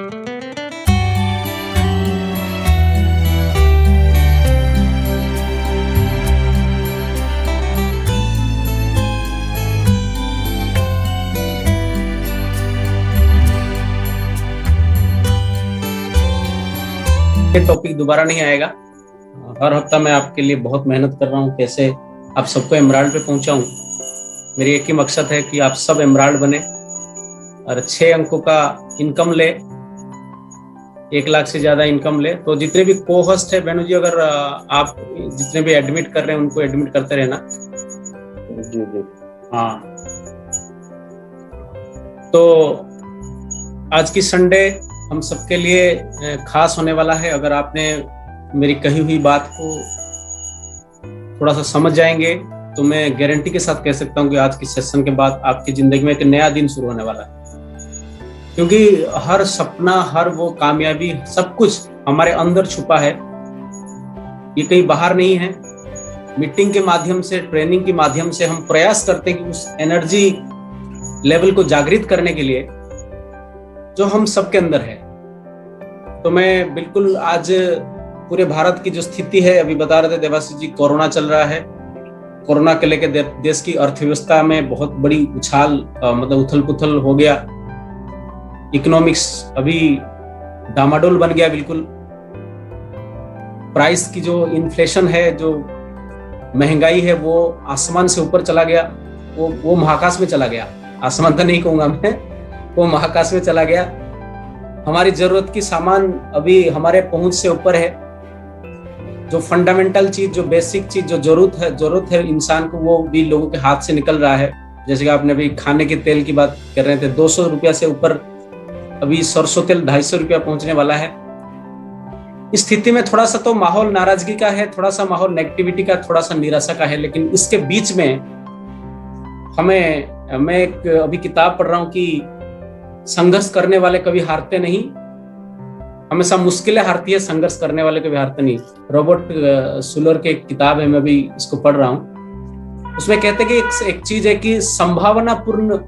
ये टॉपिक दोबारा नहीं आएगा। हर हफ्ता मैं आपके लिए बहुत मेहनत कर रहा हूँ, कैसे आप सबको एमराल्ड पे पहुंचाऊं। मेरी एक ही मकसद है कि आप सब एमराल्ड बने और 6 अंकों का इनकम ले, 1 लाख से ज्यादा इनकम ले। तो जितने भी को होस्ट है बेनू जी, अगर आप जितने भी एडमिट कर रहे हैं उनको एडमिट करते रहना। जी जी। हाँ, तो आज की संडे हम सबके लिए खास होने वाला है। अगर आपने मेरी कही हुई बात को थोड़ा सा समझ जाएंगे तो मैं गारंटी के साथ कह सकता हूं कि आज की सेशन के बाद आपकी जिंदगी में एक नया दिन शुरू होने वाला है। क्योंकि हर सपना, हर वो कामयाबी, सब कुछ हमारे अंदर छुपा है, ये कहीं बाहर नहीं है। मीटिंग के माध्यम से, ट्रेनिंग के माध्यम से हम प्रयास करते हैं कि उस एनर्जी लेवल को जागृत करने के लिए जो हम सबके अंदर है। तो मैं बिल्कुल आज पूरे भारत की जो स्थिति है, अभी बता रहे थे देवाशीष जी, कोरोना चल रहा है। कोरोना के लेके देश की अर्थव्यवस्था में बहुत बड़ी उछाल, मतलब उथल पुथल हो गया। इकोनॉमिक्स अभी डामाडोल बन गया बिल्कुल। प्राइस की जो इन्फ्लेशन है, जो महंगाई है, वो आसमान से ऊपर चला गया, वो महाकाश में चला गया। आसमान तो नहीं कहूंगा मैं, वो महाकाश में चला गया। हमारी जरूरत की सामान अभी हमारे पहुंच से ऊपर है। जो फंडामेंटल चीज, जो बेसिक चीज, जो जरूरत है इंसान को, वो भी लोगों के हाथ से निकल रहा है। जैसे कि आपने अभी खाने के तेल की बात कर रहे थे, 200 रुपया से ऊपर अभी सरसों तेल 250 रुपया पहुंचने वाला है। इस स्थिति में थोड़ा सा तो माहौल नाराजगी का है, थोड़ा सा माहौल नेगेटिविटी का, थोड़ा सा निराशा का है। लेकिन इसके बीच में मैं एक अभी किताब पढ़ रहा हूं कि संघर्ष करने वाले कभी हारते नहीं, हमेशा मुश्किलें हारती है, संघर्ष करने वाले कभी हारते नहीं। रॉबर्ट सुलर की एक किताब है, मैं भी इसको पढ़ रहा हूं। उसमें कहते हैं कि एक चीज है कि संभावनापूर्ण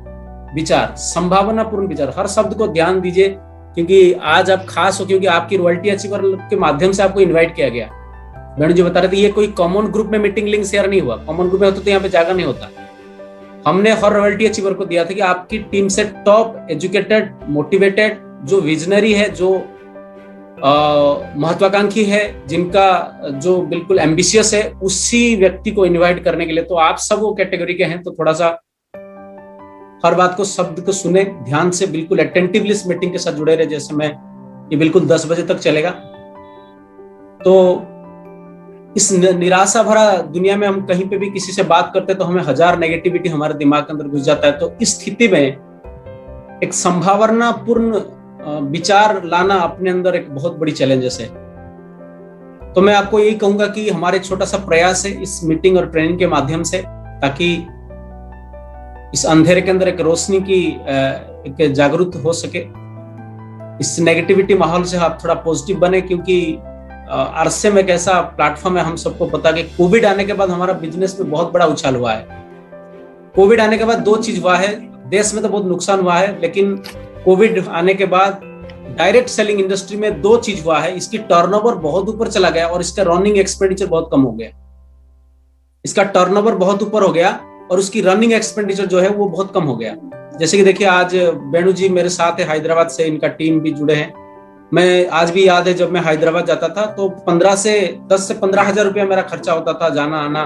विचार। हर शब्द को ध्यान दीजिए, क्योंकि आज आप खास हो, क्योंकि आपकी रॉयल्टी अचीवर के माध्यम से आपको इन्वाइट किया गया। वेणु जी बता रहे थे ये कोई कॉमन ग्रुप में मीटिंग लिंक शेयर नहीं हुआ। कॉमन ग्रुप में होता तो यहाँ पे जागा नहीं होता। हमने हर रॉयल्टी अचीवर को दिया था कि आपकी टीम से टॉप एजुकेटेड, मोटिवेटेड, जो विजनरी है, जो महत्वाकांक्षी है, जिनका जो बिल्कुल एम्बिशियस है, उसी व्यक्ति को इनवाइट करने के लिए। तो आप सब वो कैटेगरी के हैं, तो थोड़ा सा हर बात को, शब्द को सुने ध्यान से, बिल्कुल अटेंटिवली इस मीटिंग के साथ जुड़े रहे। जैसे मैं ये बिल्कुल 10 बजे तक चलेगा। तो इस निराशा भरा दुनिया में हम कहीं पे भी किसी से बात करते तो हमें 1000 नेगेटिविटी हमारे दिमाग के अंदर घुस जाता है। तो इस स्थिति में एक संभावनापूर्ण विचार लाना अपने अंदर एक बहुत बड़ी चैलेंजेस है। तो मैं आपको यही कहूंगा कि हमारे छोटा सा प्रयास है इस मीटिंग और ट्रेनिंग के माध्यम से, ताकि इस अंधेरे के अंदर एक रोशनी की एक जागरूक हो सके। इस नेगेटिविटी माहौल से आप थोड़ा पॉजिटिव बने, क्योंकि आरसे में एक ऐसा प्लेटफॉर्म है, हम सबको पता कि कोविड आने के बाद हमारा बिजनेस में बहुत बड़ा उछाल हुआ है। कोविड आने के बाद 2 चीज हुआ है, देश में तो बहुत नुकसान हुआ है, लेकिन कोविड आने के बाद डायरेक्ट सेलिंग इंडस्ट्री में 2 चीज हुआ है। इसकी टर्नओवर बहुत ऊपर चला गया और इसका रनिंग एक्सपेंडिचर बहुत कम हो गया। इसका टर्नओवर बहुत ऊपर हो गया और उसकी रनिंग एक्सपेंडिचर जो है वो बहुत कम हो गया। जैसे कि देखिए, आज वेणु जी मेरे साथ है, हैदराबाद से, इनका टीम भी जुड़े हैं। मैं आज भी याद है, जब मैं हैदराबाद जाता था तो 10 से 15 हजार रुपया मेरा खर्चा होता था, जाना आना,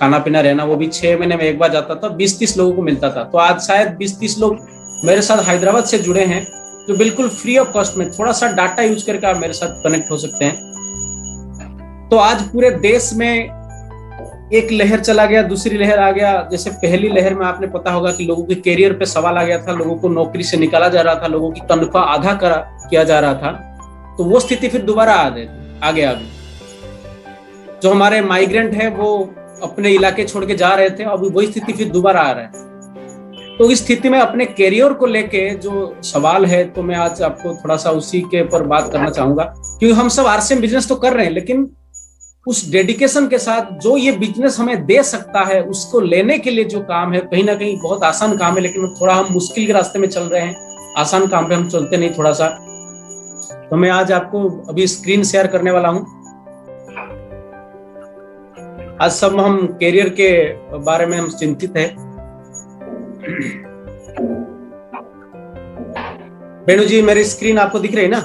खाना पीना, रहना। वो भी 6 महीने में एक बार जाता था। 20-30 लोगों को मिलता था। तो आज शायद 20-30 लोग मेरे साथ हैदराबाद से जुड़े हैं, जो बिल्कुल फ्री ऑफ कॉस्ट में थोड़ा सा डाटा यूज करके आप मेरे साथ कनेक्ट हो सकते हैं। तो आज पूरे देश में एक लहर चला गया, दूसरी लहर आ गया। जैसे पहली लहर में आपने पता होगा कि लोगों के करियर पे सवाल आ गया था, लोगों को नौकरी से निकाला जा रहा था, लोगों की तनख्वाह आधा किया जा रहा था। तो वो स्थिति फिर दोबारा आ गया। अभी जो हमारे माइग्रेंट है वो अपने इलाके छोड़ के जा रहे थे, अभी वही स्थिति फिर दोबारा आ रहा है। तो इस स्थिति में अपने करियर को लेके जो सवाल है, तो मैं आज आपको थोड़ा सा उसी के ऊपर बात करना चाहूंगा। क्योंकि हम सब आरसीएम बिजनेस तो कर रहे हैं, लेकिन उस डेडिकेशन के साथ जो ये बिजनेस हमें दे सकता है, उसको लेने के लिए जो काम है, कहीं ना कहीं बहुत आसान काम है, लेकिन थोड़ा हम मुश्किल के रास्ते में चल रहे हैं। आसान काम पे हम चलते नहीं थोड़ा सा। तो मैं आज आपको अभी स्क्रीन शेयर करने वाला हूं। आज सब हम कैरियर के बारे में हम चिंतित हैं। बेनू जी, मेरी स्क्रीन आपको दिख रही है ना?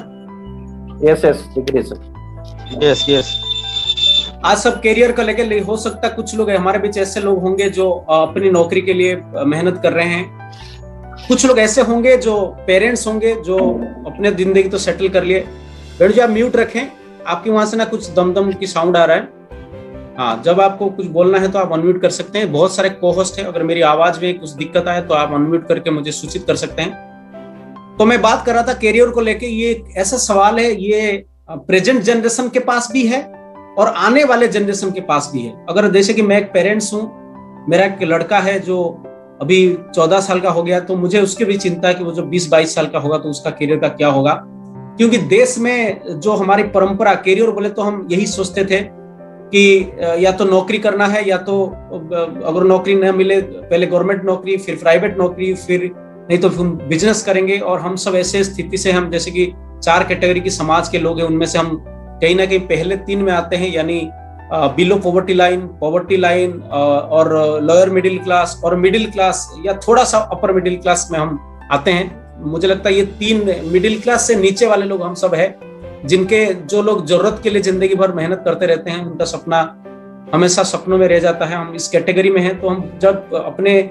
यस यस, दिख रही है सर। Yes yes. आज सब कैरियर को लेकर, हो सकता है कुछ लोग हमारे बीच ऐसे लोग होंगे जो अपनी नौकरी के लिए मेहनत कर रहे हैं। कुछ लोग ऐसे होंगे जो पेरेंट्स होंगे जो अपने जिंदगी तो सेटल कर लिए। बेनू जी, आप म्यूट रखें, आपके वहां से ना कुछ दमदम की साउंड आ रहा है। हाँ, जब आपको कुछ बोलना है तो आप अनम्यूट कर सकते हैं। बहुत सारे को-होस्ट हैं, अगर मेरी आवाज में कुछ दिक्कत आए तो आप अनम्यूट करके मुझे सूचित कर सकते हैं। तो मैं बात कर रहा था कैरियर को लेके। ये एक ऐसा सवाल है, ये प्रेजेंट जनरेशन के पास भी है और आने वाले जनरेशन के पास भी है। अगर जैसे कि मैं एक पेरेंट्स हूँ, मेरा एक लड़का है जो अभी 14 साल का हो गया, तो मुझे उसकी भी चिंता है कि वो जो 20-22 साल का होगा तो उसका कैरियर का क्या होगा। क्योंकि देश में जो हमारी परंपरा, कैरियर बोले तो हम यही सोचते थे कि या तो नौकरी करना है, या तो अगर नौकरी न मिले पहले गवर्नमेंट नौकरी, फिर प्राइवेट नौकरी, फिर नहीं तो फिर बिजनेस करेंगे। और हम सब ऐसे स्थिति से, हम जैसे कि 4 कैटेगरी की समाज के लोग हैं, उनमें से हम कहीं ना कहीं पहले 3 में आते हैं, यानी बिलो पॉवर्टी लाइन और लोअर मिडिल क्लास और मिडिल क्लास, या थोड़ा सा अपर मिडिल क्लास में हम आते हैं। मुझे लगता है ये 3 मिडिल क्लास से नीचे वाले लोग हम सब है, जिनके जो लोग जरूरत के लिए जिंदगी भर मेहनत करते रहते हैं, उनका सपना हमेशा सपनों में रह जाता है। हम इस कैटेगरी में हैं। तो हम जब अपने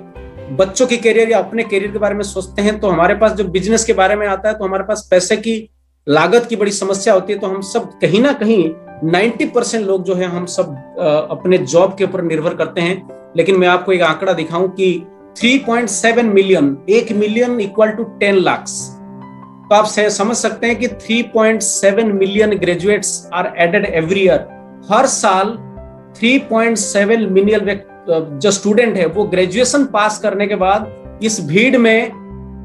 बच्चों की कैरियर या अपने कैरियर के बारे में सोचते हैं, तो हमारे पास जब बिजनेस के बारे में आता है तो हमारे पास पैसे की लागत की बड़ी समस्या होती है। तो हम सब कहीं ना कहीं 90% लोग जो है, हम सब अपने जॉब के ऊपर निर्भर करते हैं। लेकिन मैं आपको एक आंकड़ा दिखाऊं कि 3.7 million, 1 million equal to 10 lakh. तो आप समझ सकते हैं कि 3.7 million graduates are added every year. हर साल 3.7 मिलियन जो स्टूडेंट है वो ग्रेजुएशन पास करने के बाद इस भीड़ में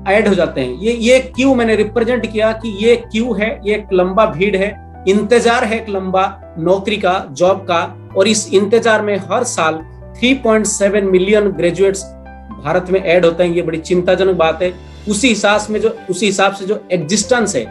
ऐड हो जाते हैं। ये क्यू मैंने रिप्रेजेंट किया कि ये क्यू है, ये एक लंबा भीड़ है, इंतजार है एक लंबा नौकरी का, जॉब का। और इस इंतजार में हर साल 3.7 मिलियन ग्रेजुएट्स भारत में ऐड होते हैं। ये बड़ी चिंताजनक बात है। उसी हिसाब से जो एग्जिस्टेंस है,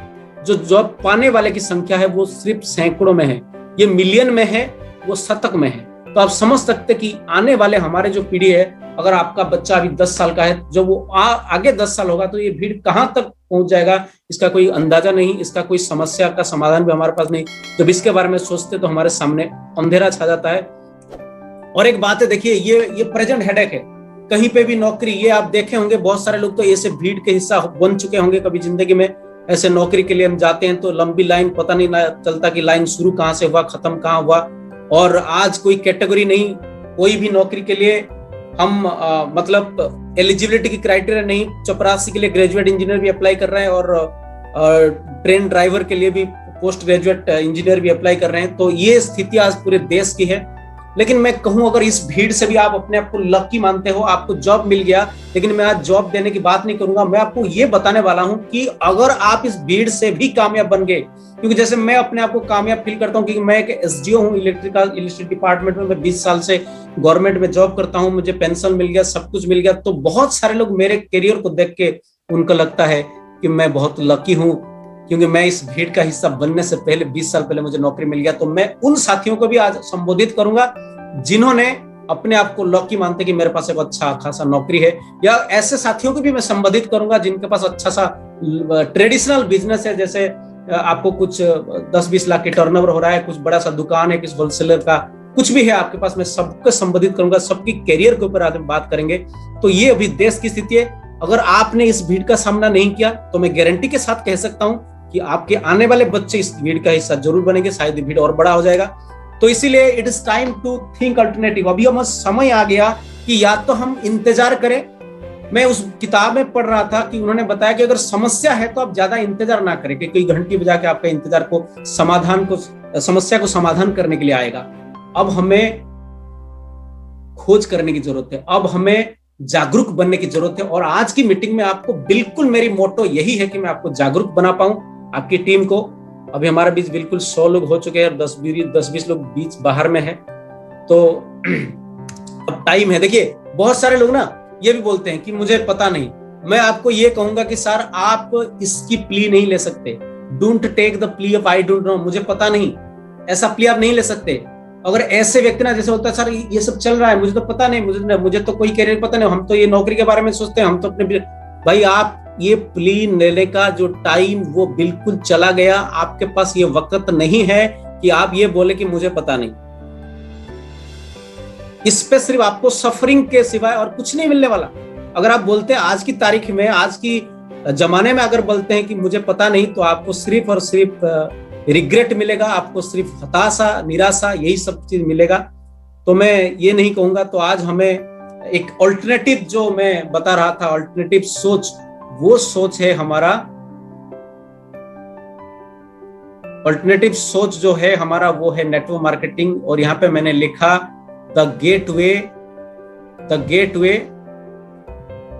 जो जॉब पाने वाले की संख्या है, वो सिर्फ सैकड़ों में है। ये मिलियन में है, वो शतक में है। तो आप समझ सकते कि आने वाले हमारे जो पीढ़ी है, अगर आपका बच्चा अभी 10 साल का है, जब वो आगे 10 साल होगा तो ये भीड़ कहां तक पहुंच जाएगा, इसका कोई अंदाजा नहीं, इसका कोई समस्या का समाधान भी हमारे पास नहीं। जब इसके बारे में सोचते तो हमारे सामने अंधेरा छा जाता है। और एक बात है, देखिए, ये प्रेजेंट हेडेक है। कहीं पे भी नौकरी, ये आप देखे होंगे, बहुत सारे लोग तो ऐसे भीड़ के हिस्सा बन चुके होंगे कभी जिंदगी में। ऐसे नौकरी के लिए हम जाते हैं तो लंबी लाइन, पता नहीं ना चलता कि लाइन शुरू कहां से हुआ, खत्म कहां हुआ। और आज कोई कैटेगरी नहीं, कोई भी नौकरी के लिए हम मतलब एलिजिबिलिटी की क्राइटेरिया नहीं। चपरासी के लिए ग्रेजुएट इंजीनियर भी अप्लाई कर रहे हैं, और ट्रेन ड्राइवर के लिए भी पोस्ट ग्रेजुएट इंजीनियर भी अप्लाई कर रहे हैं। तो ये स्थिति आज पूरे देश की है। लेकिन मैं कहूं, अगर इस भीड़ से भी आप अपने आप को लकी मानते हो, आपको जॉब मिल गया, लेकिन मैं आज जॉब देने की बात नहीं करूंगा। मैं आपको ये बताने वाला हूं कि अगर आप इस भीड़ से भी कामयाब बन गए, क्योंकि जैसे मैं अपने आप को कामयाब फील करता हूं, क्योंकि मैं एक एसडीओ हूं इलेक्ट्रिसिटी डिपार्टमेंट में। मैं 20 साल से गवर्नमेंट में जॉब करता हूं, मुझे पेंशन मिल गया, सब कुछ मिल गया। तो बहुत सारे लोग मेरे करियर को देख के उनको लगता है कि मैं बहुत लकी हूं, क्योंकि मैं इस भीड़ का हिस्सा बनने से पहले 20 साल पहले मुझे नौकरी मिल गया। तो मैं उन साथियों को भी आज संबोधित करूंगा जिन्होंने अपने आप को लकी मानते कि मेरे पास एक अच्छा खासा नौकरी है, या ऐसे साथियों को भी मैं संबोधित करूंगा जिनके पास अच्छा सा ट्रेडिशनल बिजनेस है। जैसे आपको कुछ 10-20 लाख की टर्नओवर हो रहा है, कुछ बड़ा सा दुकान है, किस होलसेलर का, कुछ भी है आपके पास, मैं सबको संबोधित करूंगा, सबकी कैरियर के ऊपर आज हम बात करेंगे। तो ये अभी देश की स्थिति है। अगर आपने इस भीड़ का सामना नहीं किया तो मैं गारंटी के साथ कह सकता हूं कि आपके आने वाले बच्चे इस भीड़ का हिस्सा जरूर बनेंगे, शायद भीड़ और बड़ा हो जाएगा। तो इसीलिए it is time to think alternative. अभी हमें समय आ गया कि या तो हम इंतजार करें। मैं उस किताब में पढ़ रहा था कि उन्होंने बताया कि अगर समस्या है तो आप ज्यादा इंतजार ना करें, कि कोई घंटी बजा के आपका इंतजार को समस्या को समाधान करने के लिए आएगा। अब हमें खोज करने की जरूरत है, अब हमें जागरूक बनने की जरूरत है। और आज की मीटिंग में आपको बिल्कुल मेरी मोटो यही है कि मैं आपको जागरूक बना पाऊं, आपकी टीम को। अभी हमारे बीच बिल्कुल 100 लोग हो चुके हैं और 10-20 लोग बीच बाहर में है। तो अब टाइम है। देखिए, बहुत सारे लोग ना ये भी बोलते हैं कि मुझे पता नहीं। मैं आपको ये कहूंगा कि सर, आप इसकी प्ली नहीं ले सकते। Don't take the plea of I don't know, मुझे पता नहीं, ऐसा प्ली आप नहीं ले सकते। अगर ऐसे व्यक्ति ना जैसे होता है सर ये सब चल रहा है, मुझे तो पता नहीं, मुझे तो कोई कैरियर पता नहीं, हम तो ये नौकरी के बारे में सोचते हैं, हम तो अपने भाई आप ये प्ली लेने का जो टाइम वो बिल्कुल चला गया। आपके पास ये वक्त नहीं है कि आप ये बोले कि मुझे पता नहीं। इस पे सिर्फ आपको सफरिंग के सिवाय और कुछ नहीं मिलने वाला। अगर आप बोलते हैं आज की तारीख में, आज की जमाने में अगर बोलते हैं कि मुझे पता नहीं, तो आपको सिर्फ और सिर्फ रिग्रेट मिलेगा, आपको सिर्फ हताशा, निराशा, यही सब चीज मिलेगा। तो मैं ये नहीं कहूंगा। तो आज हमें एक ऑल्टरनेटिव जो मैं बता रहा था, ऑल्टरनेटिव सोच, वो सोच है हमारा, ऑल्टरनेटिव सोच जो है हमारा वो है नेटवर्क मार्केटिंग। और यहाँ पे मैंने लिखा the gateway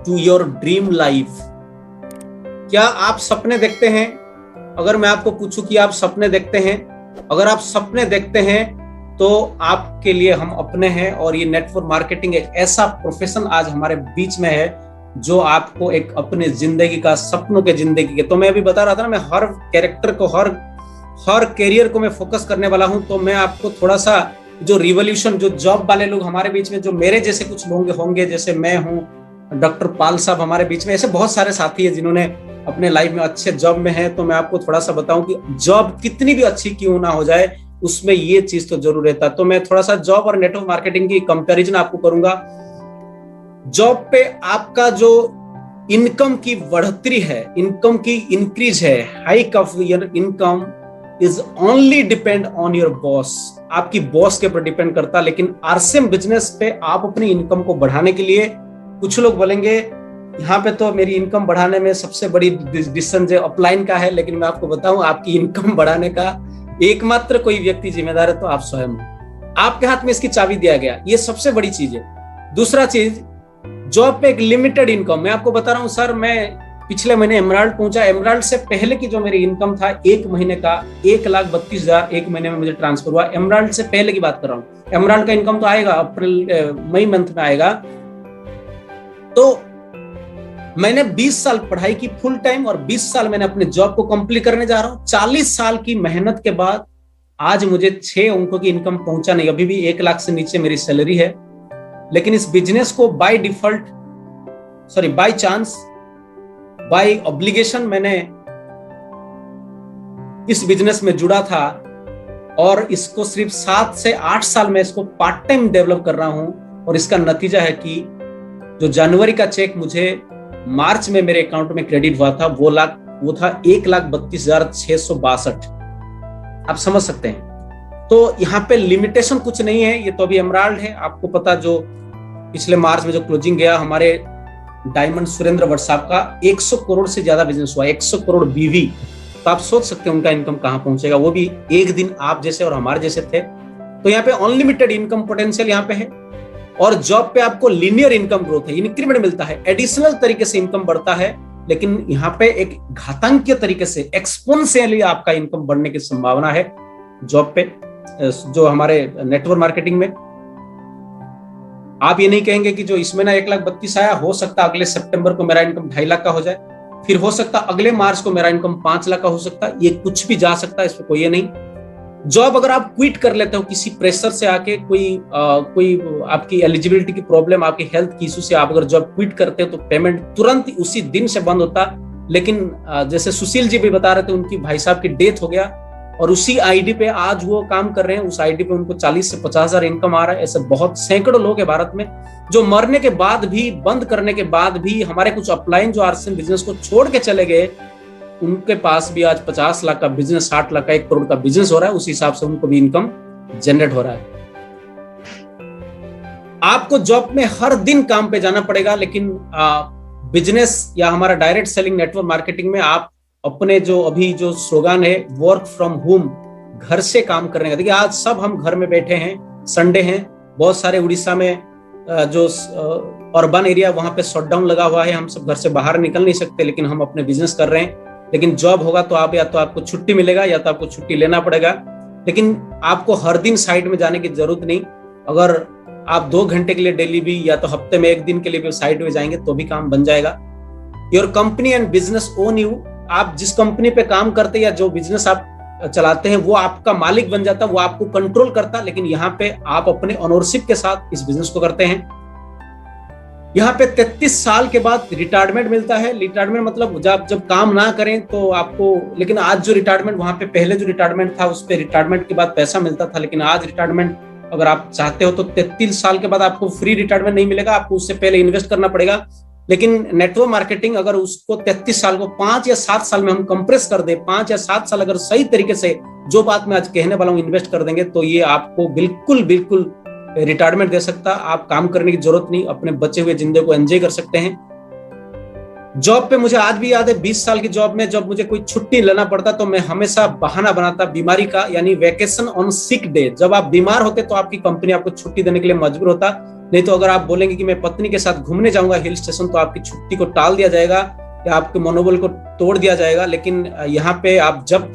to your dream life. क्या आप सपने देखते हैं? अगर मैं आपको पूछूं कि आप सपने देखते हैं, अगर आप सपने देखते हैं तो आपके लिए हम अपने हैं। और ये नेटवर्क मार्केटिंग एक ऐसा प्रोफेशन आज हमारे बीच में है जो आपको एक अपने जिंदगी का, सपनों के जिंदगी के, तो मैं अभी बता रहा था ना, मैं हर कैरेक्टर को, हर कैरियर को मैं फोकस करने वाला हूं। तो मैं आपको थोड़ा सा जो रिवॉल्यूशन, जो जॉब वाले लोग हमारे बीच में, जो मेरे जैसे कुछ लोग होंगे, जैसे मैं हूं, डॉक्टर पाल साहब हमारे बीच में, ऐसे बहुत सारे साथी हैं जिन्होंने अपने लाइफ में अच्छे जॉब में है। तो मैं आपको थोड़ा सा बताऊं कि जॉब कितनी भी अच्छी क्यों ना हो जाए, उसमें ये चीज तो जरूर रहता। तो मैं थोड़ा सा जॉब और नेटवर्क मार्केटिंग की कंपैरिजन आपको करूंगा। जॉब पे आपका जो इनकम की बढ़ोतरी है, इनकम की इंक्रीज है, hike of your income is only depend on your boss, आपकी बॉस के ऊपर डिपेंड करता। लेकिन आरसीएम बिजनेस पे आप अपनी इनकम को बढ़ाने के लिए, कुछ लोग बोलेंगे यहाँ पे तो मेरी इनकम बढ़ाने में सबसे बड़ी डिसीजन जो अपलाइन का है, लेकिन मैं आपको बताऊं आपकी इनकम बढ़ाने का एकमात्र कोई व्यक्ति जिम्मेदार है तो आप स्वयं हो। आपके हाथ में इसकी चाबी दिया गया, ये सबसे बड़ी चीज है। दूसरा चीज, जॉब पे एक लिमिटेड इनकम, मैं आपको बता रहा हूं सर, मैं पिछले महीने एमराल्ड पहुंचा, एमराल्ड से पहले की जो मेरी इनकम था एक महीने का 1,32,000 एक महीने में मुझे ट्रांसफर हुआ। एमराल्ड से पहले की बात कर रहा हूँ। एमराल्ड का इनकम तो आएगा अप्रैल मई मंथ में आएगा। तो मैंने 20 साल पढ़ाई की फुल टाइम और 20 साल मैंने अपने जॉब को कंप्लीट करने जा रहा हूं। 40 साल की मेहनत के बाद आज मुझे 6 अंकों की इनकम पहुंचा नहीं, अभी भी 1 लाख से नीचे मेरी सैलरी है। लेकिन इस बिजनेस को बाय चांस, बाय ऑब्लिगेशन मैंने इस बिजनेस में जुड़ा था और इसको सिर्फ 7 से 8 साल में इसको पार्ट टाइम डेवलप कर रहा हूं। और इसका नतीजा है कि जो जनवरी का चेक मुझे मार्च में मेरे अकाउंट में क्रेडिट हुआ था, वो था 1,32,662। आप समझ सकते हैं। तो यहाँ पे लिमिटेशन कुछ नहीं है। ये तो अभी एमराल्ड है, आपको पता, जो पिछले मार्च में जो क्लोजिंग गया हमारे डायमंड सुरेंद्र भट्ट साहब का 100 करोड़ से ज्यादा बिजनेस हुआ, 100 करोड़ बीवी। तो आप सोच सकते हैं उनका इनकम कहां पहुंचेगा, वो भी एक दिन आप जैसे और हमारे जैसे थे। तो यहाँ पे अनलिमिटेड इनकम पोटेंशियल यहाँ पे है। और जॉब पे आपको लीनियर इनकम ग्रोथ है, इंक्रीमेंट मिलता है, एडिशनल तरीके से इनकम बढ़ता है। लेकिन यहाँ पे एक घातांकीय तरीके से, एक्सपोनेंशियली आपका इनकम बढ़ने की संभावना है जॉब पे, जो हमारे नेटवर्क मार्केटिंग में। आप ये नहीं कहेंगे कि जो इसमें ना 1,32,000 आया, हो सकता अगले सितंबर को मेरा इनकम 2.5 लाख का हो जाए, फिर हो सकता अगले मार्च को मेरा इनकम 5 लाख का हो सकता है। ये कुछ भी जा सकता है, इसमें कोई ये नहीं। जॉब अगर आप क्विट कर लेते हो किसी प्रेशर से आके, कोई आपकी एलिजिबिलिटी की प्रॉब्लम, आपकी हेल्थ की इशू से आप अगर जॉब क्विट करते हो तो पेमेंट तुरंत उसी दिन से बंद होता। लेकिन जैसे सुशील जी भी बता रहे थे, उनकी भाई साहब की डेथ हो गया और उसी आईडी पे आज वो काम कर रहे हैं, उस आईडी पे उनको 40 से 50,000 इनकम आ रहा है। ऐसे बहुत सैकड़ों लोग हैं भारत में जो मरने के बाद भी, बंद करने के बाद भी, हमारे कुछ अपलाइन जो आरसीएम बिजनेस को छोड़ के चले गए, उनके पास भी आज 50 लाख का बिजनेस, 60 लाख का, 1 करोड़ का बिजनेस हो रहा है। उस हिसाब से उनको भी इनकम जनरेट हो रहा है। आपको जॉब में हर दिन काम पे जाना पड़ेगा, लेकिन बिजनेस या हमारा डायरेक्ट सेलिंग नेटवर्क मार्केटिंग में आप अपने जो अभी जो स्लोगन है वर्क फ्रॉम होम, घर से काम करने का। देखिए आज सब हम घर में बैठे हैं, संडे हैं, बहुत सारे उड़ीसा में जो अर्बन एरिया वहां पे शटडाउन लगा हुआ है, हम सब घर से बाहर निकल नहीं सकते, लेकिन हम अपने बिजनेस कर रहे हैं। लेकिन जॉब होगा तो आप, या तो आपको छुट्टी मिलेगा या तो आपको छुट्टी लेना पड़ेगा, लेकिन आपको हर दिन साइट में जाने की जरूरत नहीं। अगर आप 2 घंटे के लिए डेली भी या तो हफ्ते में 1 दिन के लिए भी साइट में जाएंगे तो भी काम बन जाएगा। Your company and business own you, आप जिस कंपनी पे काम करते या जो बिजनेस आप चलाते हैं वो आपका मालिक बन जाता, वो आपको कंट्रोल करता, लेकिन यहाँ पे आप अपने ओनरशिप के साथ इस बिजनेस को करते हैं। यहाँ पे 33 साल के बाद रिटायरमेंट मिलता है। रिटायरमेंट मतलब जब काम ना करें तो आपको, लेकिन आज जो रिटायरमेंट, वहां पे पहले जो रिटायरमेंट था उस पे रिटायरमेंट के बाद पैसा मिलता था, लेकिन आज रिटायरमेंट अगर आप चाहते हो तो 33 साल के बाद आपको फ्री रिटायरमेंट नहीं मिलेगा, आपको उससे पहले इन्वेस्ट करना पड़ेगा। लेकिन नेटवर्क मार्केटिंग अगर उसको 33 साल को 5 या 7 साल में हम कंप्रेस कर दे, 5 या 7 साल अगर सही तरीके से जो बात मैं आज कहने वाला हूं इन्वेस्ट कर देंगे तो ये आपको बिल्कुल रिटायरमेंट दे सकता। आप काम करने की जरूरत नहीं, अपने बचे हुए जिंदगी को एंजॉय कर सकते हैं। जॉब पे मुझे आज भी याद है 20 साल की जॉब में जब मुझे कोई छुट्टी लेना पड़ता तो मैं हमेशा बहाना बनाता बीमारी का, यानी वेकेशन ऑन सिक डे। जब आप बीमार होते तो आपकी कंपनी आपको छुट्टी देने के लिए मजबूर होता, नहीं तो अगर आप बोलेंगे कि मैं पत्नी के साथ घूमने जाऊंगा हिल स्टेशन तो आपकी छुट्टी को टाल दिया जाएगा या आपके मनोबल को तोड़ दिया जाएगा। लेकिन यहाँ पे आप जब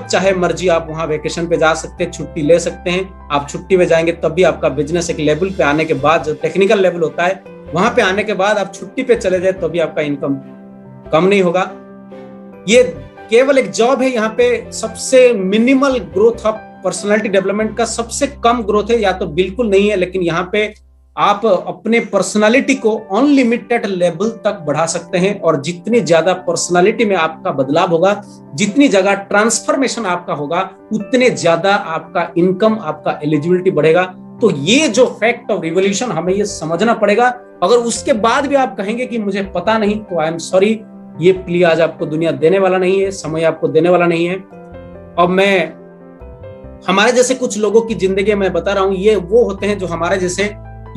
चाहे मर्जी आप वहां वेकेशन पे जा सकते हैं, छुट्टी ले सकते हैं। आप छुट्टी में जाएंगे तब भी आपका बिजनेस एक लेवल पे आने के बाद, जो टेक्निकल लेवल होता है वहां पे आने के बाद आप छुट्टी पे चले जाए तो भी आपका इनकम कम नहीं होगा। ये केवल एक जॉब है, यहाँ पे सबसे minimal growth of personality development का सबसे कम ग्रोथ है, या तो बिल्कुल नहीं है, लेकिन यहाँ पे आप अपने पर्सनालिटी को अनलिमिटेड लेवल तक बढ़ा सकते हैं। और जितनी ज्यादा पर्सनालिटी में आपका बदलाव होगा, जितनी जगह ट्रांसफॉर्मेशन आपका होगा, उतने ज्यादा आपका इनकम, आपका एलिजिबिलिटी बढ़ेगा। तो ये जो फैक्ट ऑफ रिवोल्यूशन हमें ये समझना पड़ेगा। अगर उसके बाद भी आप कहेंगे कि मुझे पता नहीं, तो आई एम सॉरी, ये प्ली आज आपको दुनिया देने वाला नहीं है, समय आपको देने वाला नहीं है। अब मैं हमारे जैसे कुछ लोगों की जिंदगी में बता रहा हूं, ये वो होते हैं जो हमारे जैसे,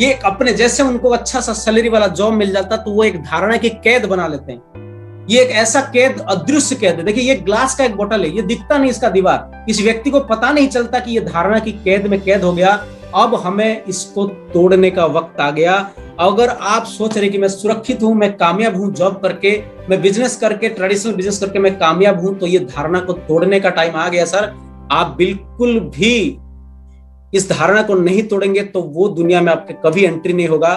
ये अपने जैसे उनको अच्छा सा सैलरी वाला जॉब मिल जाता तो वो एक धारणा की कैद बना लेते हैं। ये एक ऐसा कैद, अदृश्य कैद है। देखिए ये ग्लास का एक बोतल है, ये दिखता नहीं इसका दीवार, इस व्यक्ति को पता नहीं चलता कि ये धारणा की कैद में कैद हो गया। अब हमें इसको तोड़ने का वक्त आ गया। अगर आप सोच रहे कि मैं सुरक्षित हूं, मैं कामयाब हूं जॉब करके, मैं बिजनेस करके, ट्रेडिशनल बिजनेस करके मैं कामयाब हूं, तो ये धारणा को तोड़ने का टाइम आ गया सर। आप बिल्कुल भी इस धारणा को नहीं तोड़ेंगे तो वो दुनिया में आपके कभी एंट्री नहीं होगा।